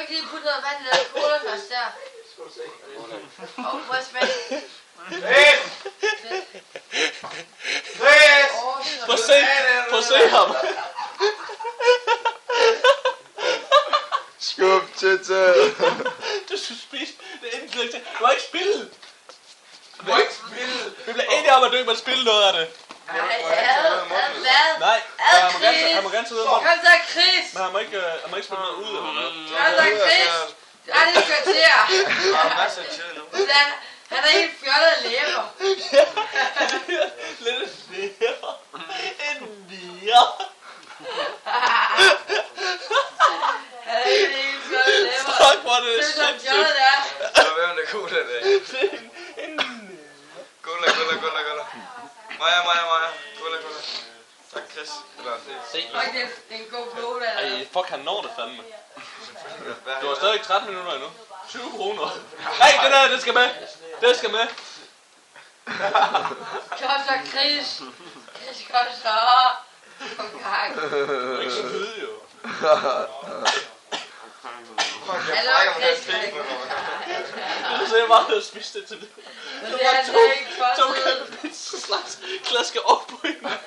ikke lige putte noget vand i den cola først der? Prøv at smage. Prøv at se ham. Skub til. Du skal spise. Det er endelig til. Du må ikke spille. Vi bliver enige om, at du ikke må spille noget af det. Nej, han må gerne sidde og Kom så, Chris! men han må ikke spille noget ud eller noget. Kom så, Chris! Jeg er lige et kvarter. Der er masser af tid nu. Han er helt fjollet af læber. Lidt nære. En nære. Han er helt fjollet af læber. Fuck, hvor er det Det er så sindssygt. fjollet der. Jeg ved, om det er cola, det er. En nære. Cola. Maja. Cola. Tak, Chris. Eller det. Se. Og det er en god cola. Ej, fuck, han når det fandme. Du har stadig 13 minutter endnu. 20 kroner. Hey, det der, det skal med. Det skal med. Kom så, Chris. Chris, kom så. Kom gang. Du er ikke skyde, jo. Hallo, Chris. Du ser bare, at spise det til det. Men det er altså ikke Så slags klaske op på hende.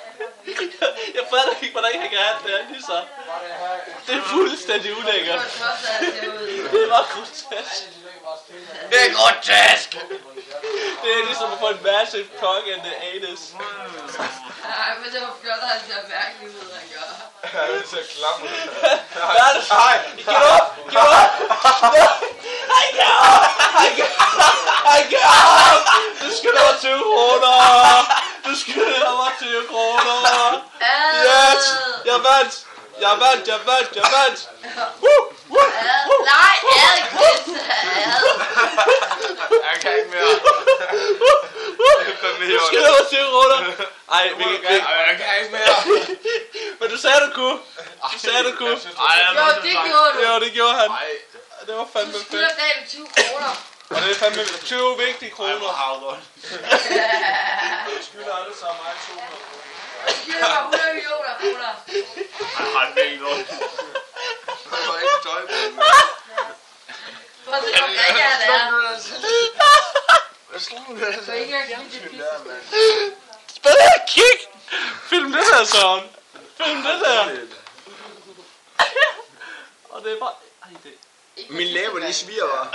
Jeg fatter ikke, hvordan jeg kan have det her lige så. Det er fuldstændig ulækkert. Det var grotesk. Det er grotesk! Det er ligesom at få en massive cock in the anus. Nej, men det var flot, at han ser mærkelig ud, han gør. Jeg er så klam. Hvad er det? Nej, giv op! Giv op! Ej, giv op! Du skylder mig 20 kroner! Du skylder mig 20 kroner! Yes! Jeg vandt! Nej, Chris! Jeg kan ikke mere. Du skylder mig 20 kroner! Ej, vi kan Jeg kan ikke mere. Men du sagde, du kunne. Jo, det gjorde du. Jo, det gjorde han. Det var fandme Du fedt. skylder David 20 kroner. Og det er fandme 20 vigtige kroner. Jeg Skylder alle sammen mig 200 kroner. Du skylder mig 100 millioner kroner. har det ikke noget. Jeg var ikke tøj på den. Prøv at se, hvor græk jeg er. Hvad slår du det? Så ikke jeg kan lide Spil her, kig! Film det der, Søren. Film det der. Og det er bare... Ej, det... Min læber, de sviger.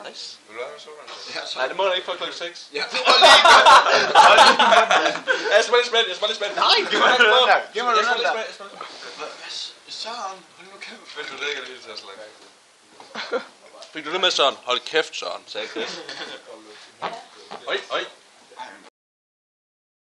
Nice. Vil du have med sodaen? Nej, det må jeg ikke for klokken 6. Ja, Jeg skal bare lige spænde. nej, giv mig den der. Giv mig den der. Søren, hold nu kæft. Vil du det ikke det hele til at slag? Fik du det med, Søren? Hold kæft, Søren, sagde Chris.